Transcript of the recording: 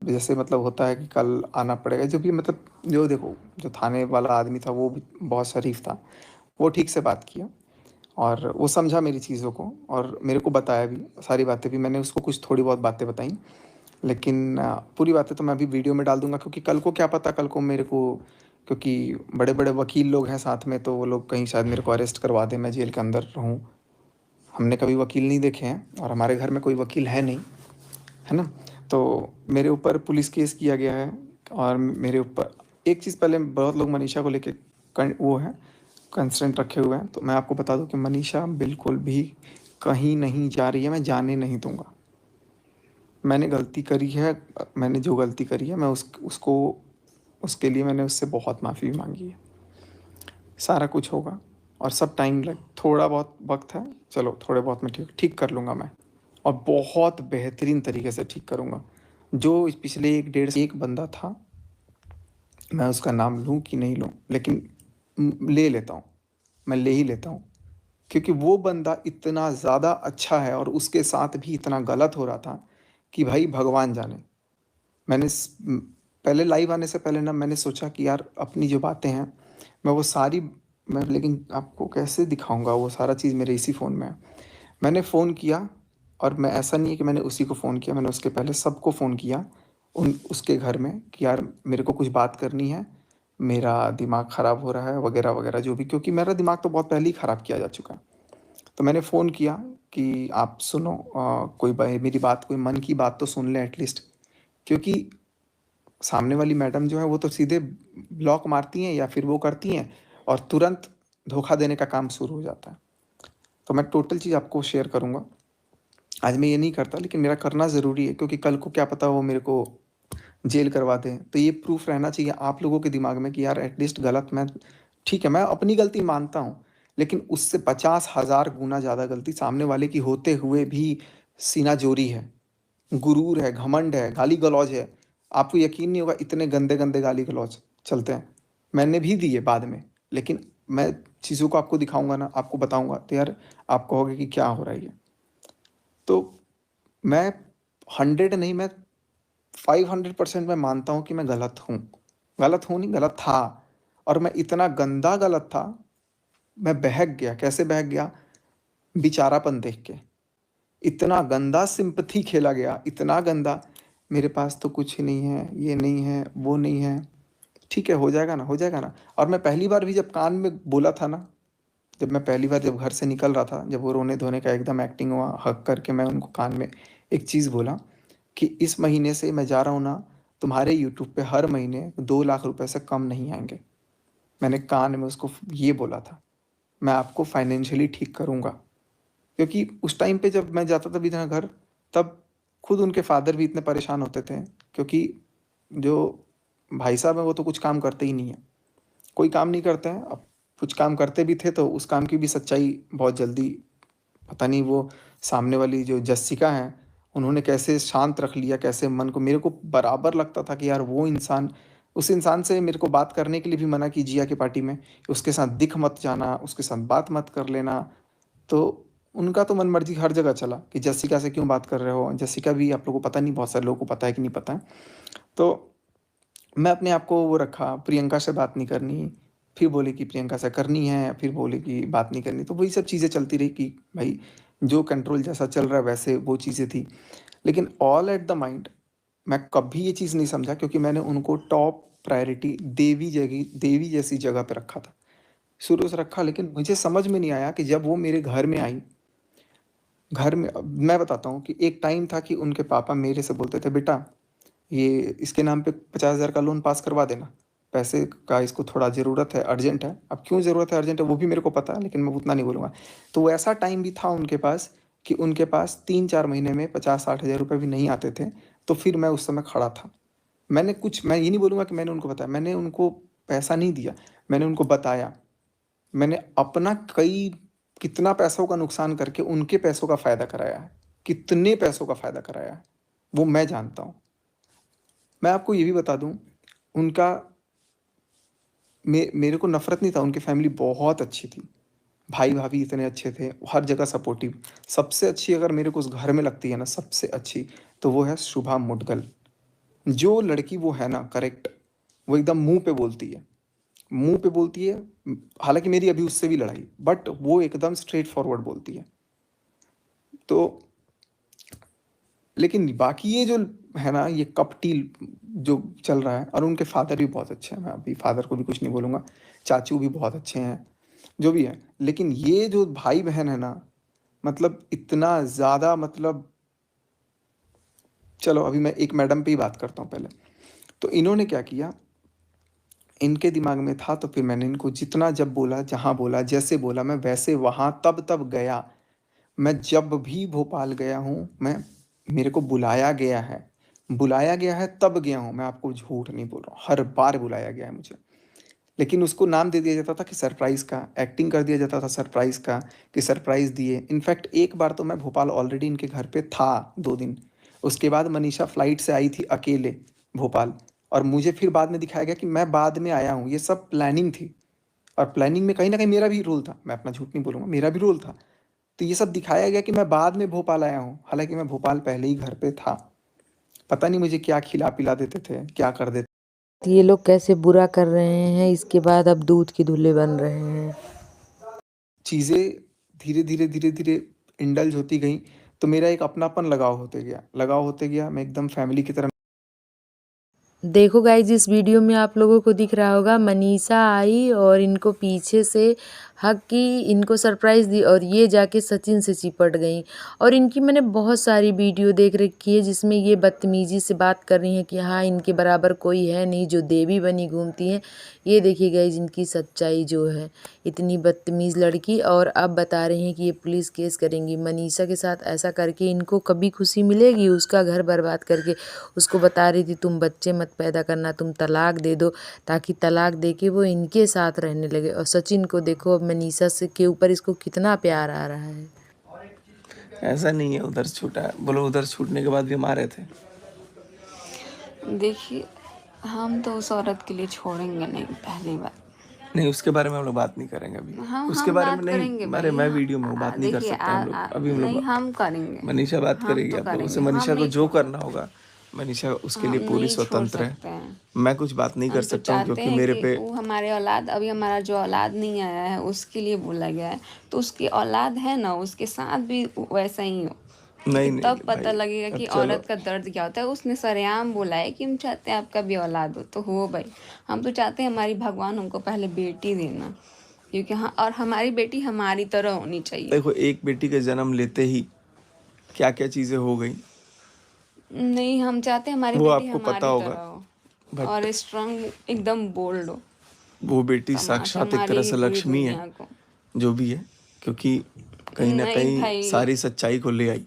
जैसे मतलब होता है कि कल आना पड़ेगा, जो भी मतलब जो देखो, जो थाने वाला आदमी था वो भी बहुत शरीफ था। वो ठीक से बात किया और वो समझा मेरी चीज़ों को और मेरे को बताया भी, सारी बातें भी मैंने उसको कुछ थोड़ी बहुत बातें बताई। लेकिन पूरी बातें तो मैं अभी वीडियो में डाल दूँगा, क्योंकि कल को क्या पता, कल को मेरे को, क्योंकि बड़े-बड़े वकील लोग हैं साथ में, तो वो लोग कहीं शायद मेरे को अरेस्ट करवा दें, मैं जेल के अंदर रहूँ। हमने कभी वकील नहीं देखे हैं और हमारे घर में कोई वकील है नहीं, है ना? तो मेरे ऊपर पुलिस केस किया गया है और मेरे ऊपर एक चीज़, पहले बहुत लोग मनीषा को लेके वो है कंस्ट्रेंट रखे हुए हैं, तो मैं आपको बता दूं कि मनीषा बिल्कुल भी कहीं नहीं जा रही है, मैं जाने नहीं दूंगा। मैंने गलती करी है, मैंने जो गलती करी है मैं उसको उसके लिए मैंने उससे बहुत माफ़ी भी मांगी है। सारा कुछ होगा और सब टाइम लग, थोड़ा बहुत वक्त है, चलो थोड़े बहुत में ठीक ठीक कर लूँगा मैं, और बहुत बेहतरीन तरीके से ठीक करूँगा। जो इस पिछले 1 डेढ़ से एक बंदा था, मैं उसका नाम लूँ कि नहीं लूँ, लेकिन ले लेता हूँ, मैं ले ही लेता हूँ। क्योंकि वो बंदा इतना ज़्यादा अच्छा है और उसके साथ भी इतना गलत हो रहा था कि भाई भगवान जाने। मैंने पहले लाइव आने से पहले ना मैंने सोचा कि यार अपनी जो बातें हैं मैं वो सारी, मैं लेकिन आपको कैसे दिखाऊंगा, वो सारा चीज़ मेरे इसी फ़ोन में है। मैंने फ़ोन किया और मैं, ऐसा नहीं है कि मैंने उसी को फ़ोन किया, मैंने उसके पहले सबको फ़ोन किया उन उसके घर में कि यार मेरे को कुछ बात करनी है, मेरा दिमाग ख़राब हो रहा है वगैरह वगैरह जो भी, क्योंकि मेरा दिमाग तो बहुत पहले ही ख़राब किया जा चुका है। तो मैंने फ़ोन किया कि आप सुनो, कोई मेरी बात, कोई मन की बात तो सुन लें एटलीस्ट, क्योंकि सामने वाली मैडम जो है वो तो सीधे ब्लॉक मारती हैं या फिर वो करती हैं और तुरंत धोखा देने का काम शुरू हो जाता है। तो मैं टोटल चीज़ आपको शेयर करूँगा। आज मैं ये नहीं करता, लेकिन मेरा करना ज़रूरी है, क्योंकि कल को क्या पता वो मेरे को जेल करवा दें। तो ये प्रूफ़ रहना चाहिए आप लोगों के दिमाग में कि यार एटलीस्ट गलत मैं, ठीक है मैं अपनी गलती मानता हूँ, लेकिन उससे 50,000 गुना ज़्यादा गलती सामने वाले की होते हुए भी सीनाजोरी है, गुरूर है, घमंड है, गाली-गलौज है। आपको यकीन नहीं होगा इतने गंदे-गंदे गाली-गलौज चलते हैं। मैंने भी दिए बाद में, लेकिन मैं चीज़ों को आपको दिखाऊँगा ना, आपको बताऊँगा, तो यार आप कहोगे कि क्या हो रहा है ये? तो मैं 100 नहीं, मैं 500% मैं मानता हूँ कि मैं गलत हूँ। गलत हूँ नहीं, गलत था, और मैं इतना गंदा गलत था, मैं बहक गया। कैसे बहक गया? बेचारापन देख के। इतना गंदा सिम्पैथी खेला गया, इतना गंदा, मेरे पास तो कुछ ही नहीं है, ये नहीं है, वो नहीं है। ठीक है, हो जाएगा ना, हो जाएगा ना। और मैं पहली बार भी जब कान में बोला था ना, जब मैं पहली बार जब घर से निकल रहा था, जब वो रोने-धोने का एकदम एक्टिंग हुआ, हग करके मैं उनको कान में एक चीज़ बोला कि इस महीने से मैं जा रहा हूँ ना, तुम्हारे यूट्यूब पे हर महीने 2 लाख रुपए से कम नहीं आएँगे। मैंने कान में उसको ये बोला था, मैं आपको फाइनेंशियली ठीक करूँगा। क्योंकि उस टाइम पे जब मैं जाता था विधना घर, तब खुद उनके फ़ादर भी इतने परेशान होते थे, क्योंकि जो भाई साहब हैं वो तो कुछ काम करते ही नहीं हैं। कोई काम नहीं करते हैं, अब कुछ काम करते भी थे तो उस काम की भी सच्चाई बहुत जल्दी, पता नहीं वो सामने वाली जो जस्सिका हैं, उन्होंने कैसे शांत रख लिया, कैसे मन को, मेरे को बराबर लगता था कि यार वो इंसान, उस इंसान से मेरे को बात करने के लिए भी मना कीजिए कि पार्टी में, उसके साथ दिख मत जाना, उसके साथ बात मत कर लेना। तो उनका तो मन-मर्ज़ी हर जगह चला कि जस्सिका से क्यों बात कर रहे हो? जस्सिका भी आप लोगों को पता नहीं, बहुत सारे लोगों को पता है कि नहीं पता है। तो मैं अपने आप को वो रखा, प्रियंका से बात नहीं करनी, फिर बोले कि प्रियंका से करनी है, फिर बोले कि बात नहीं करनी। तो वही सब चीज़ें चलती रही कि भाई जो कंट्रोल जैसा चल रहा है वैसे वो चीज़ें थी। लेकिन ऑल एट द माइंड मैं कभी ये चीज़ नहीं समझा, क्योंकि मैंने उनको टॉप प्रायोरिटी देवी जैसी जगह पे रखा था। शुरू से रखा, लेकिन मुझे समझ में नहीं आया कि जब वो मेरे घर में आई, घर में मैं बताता हूँ कि एक टाइम था कि उनके पापा मेरे से बोलते थे, "बेटा, ये इसके नाम पे 50,000 का लोन पास करवा देना। पैसे का इसको थोड़ा ज़रूरत है, अर्जेंट है।" अब क्यों ज़रूरत है, अर्जेंट है, वो भी मेरे को पता है, लेकिन मैं उतना नहीं बोलूँगा। तो वो ऐसा टाइम भी था उनके पास कि उनके पास 3-4 महीने में 50-60 हज़ार रुपए भी नहीं आते थे, तो फिर मैं उस समय खड़ा था। मैं ये नहीं बोलूँगा कि मैंने उनको बताया, मैंने उनको पैसा नहीं दिया, मैंने उनको बताया। मैंने अपना कितना पैसों का नुकसान करके उनके पैसों का फ़ायदा कराया है, कितने पैसों का फ़ायदा कराया है, वो मैं जानता हूँ। मैं आपको ये भी बता दूँ, उनका मेरे को नफ़रत नहीं था, उनकी फ़ैमिली बहुत अच्छी थी। भाई-भाभी इतने अच्छे थे, हर जगह सपोर्टिव। सबसे अच्छी अगर मेरे को उस घर में लगती है ना, सबसे अच्छी, तो वो है शुभा मुद्गल। जो लड़की वो है ना करेक्ट, वो एकदम मुँह पे बोलती है, मुँह पे बोलती है। हालाँकि मेरी अभी उससे भी लड़ाई, बट वो एकदम स्ट्रेट फॉरवर्ड बोलती है। तो लेकिन बाकी ये जो है ना, ये कपटी जो चल रहा है, और उनके फादर भी बहुत अच्छे हैं, मैं अभी फादर को भी कुछ नहीं बोलूँगा, चाचू भी बहुत अच्छे हैं, जो भी है। लेकिन ये जो भाई-बहन है ना, मतलब इतना ज़्यादा, मतलब चलो अभी मैं एक मैडम पे ही बात करता हूँ पहले। तो इन्होंने क्या किया, इनके दिमाग में था, तो फिर मैंने इनको जितना जब बोला, जहाँ बोला, जैसे बोला, मैं वैसे वहाँ तब-तब गया। मैं जब भी भोपाल गया हूँ, मेरे को बुलाया गया है तब गया हूँ, मैं आपको झूठ नहीं बोल रहा हूँ, हर बार बुलाया गया है मुझे। लेकिन उसको नाम दे दिया जाता था कि सरप्राइज़ का, एक्टिंग कर दिया जाता था सरप्राइज़ का, कि सरप्राइज़ दिए। इनफैक्ट एक बार तो मैं भोपाल ऑलरेडी इनके घर पे था 2 दिन। उसके बाद मनीषा फ्लाइट से आई थी अकेले भोपाल, और मुझे फिर बाद में दिखाया गया कि मैं बाद में आया हूँ। ये सब प्लानिंग थी, और प्लानिंग में कहीं न कहीं मेरा भी रोल था। मैं अपना झूठ नहीं बोलूँगा, मेरा भी रोल था। तो ये सब दिखाया गया कि मैं बाद में भोपाल आया हूँ, हालाँकि मैं भोपाल पहले ही घर पे था। पता नहीं मुझे क्या खिला-पिला देते थे, क्या कर देते। ये लोग कैसे बुरा कर रहे हैं, इसके बाद अब दूध के दूल्हे बन रहे हैं। चीज़ें धीरे-धीरे, धीरे-धीरे इंडल्ज होती गईं, तो मेरा एक अपनापन लगाव होते गया, मैं एकदम फैमिली की तरह। देखो गाइज, इस वीडियो में आप लोगों को दिख रहा होगा, मनीषा आई और इनको पीछे से हक की, इनको सरप्राइज़ दी और ये जाके सचिन से चिपट गई। और इनकी मैंने बहुत सारी वीडियो देख रखी है जिसमें ये बदतमीज़ी से बात कर रही हैं कि हाँ, इनके बराबर कोई है नहीं, जो देवी बनी घूमती हैं। ये देखिए गाइज, इनकी सच्चाई जो है, इतनी बदतमीज़ लड़की, और अब बता रही हैं कि ये पुलिस केस करेंगी। मनीषा के साथ ऐसा करके इनको कभी खुशी मिलेगी? उसका घर बर्बाद करके उसको बता रही थी तुम बच्चे मत पैदा करना, तुम तलाक दे दो, ताकि तलाक दे के वो इनके साथ रहने लगे। और सचिन को देखो, अब मनीषा से के ऊपर इसको कितना प्यार आ रहा है। ऐसा नहीं है उधर छूटा है, बोलो उधर छूटने के बाद भी मारे थे। देखिए, हम तो उस औरत के लिए छोड़ेंगे नहीं, पहली बात। नहीं, उसके बारे में हम लोग बात नहीं करेंगे अभी। उसके हम बारे में बात नहीं, करेंगे अरे भाई। मैं वीडियो में हूँ, बात नहीं कर देखिए, सकते हम लोग अभी। हम नहीं, लोग हम करेंगे, मनीषा बात हम करेगी तो आप लोगों से। करेंगे, हम मनीषा को नहीं जो छोड़ करना सकते, होगा, मनीषा उसके हम लिए पूरी नहीं छोड़ स्वतंत्र है। सकते हैं। मैं कुछ बात नहीं कर हम तो सकता हूँ चाहते क्योंकि हैं मेरे कि पे वो हमारे औलाद, अभी हमारा जो औलाद नहीं आया है उसके लिए बोला गया है, तो उसकी औलाद है ना, उसके साथ भी वैसा ही हो, नहीं क्योंकि नहीं तब नहीं पता भाई, लगेगा अब कि चलो। औरत का दर्द क्या होता है। उसने सरेआम बोला है कि हम चाहते हैं आपका भी औलाद हो, तो हो भाई। हम तो चाहते हैं हमारी भगवान हमको पहले बेटी देना, क्योंकि हाँ, और हमारी बेटी हमारी तरह होनी चाहिए। देखो, एक बेटी के जन्म लेते ही क्या क्या चीज़ें हो गई, नहीं, हम चाहते हैं हमारी वो बेटी आपको पता हमारी होगा। तरह हो, बट और स्ट्रांग, एकदम बोल्ड हो, वो बेटी तमाशा साक्षात एक तरह मारेगी से पूरी लक्ष्मी है, दुनिया को। जो भी है, क्योंकि कहीं ना नहीं कहीं भाई, सारी सच्चाई को ले आई।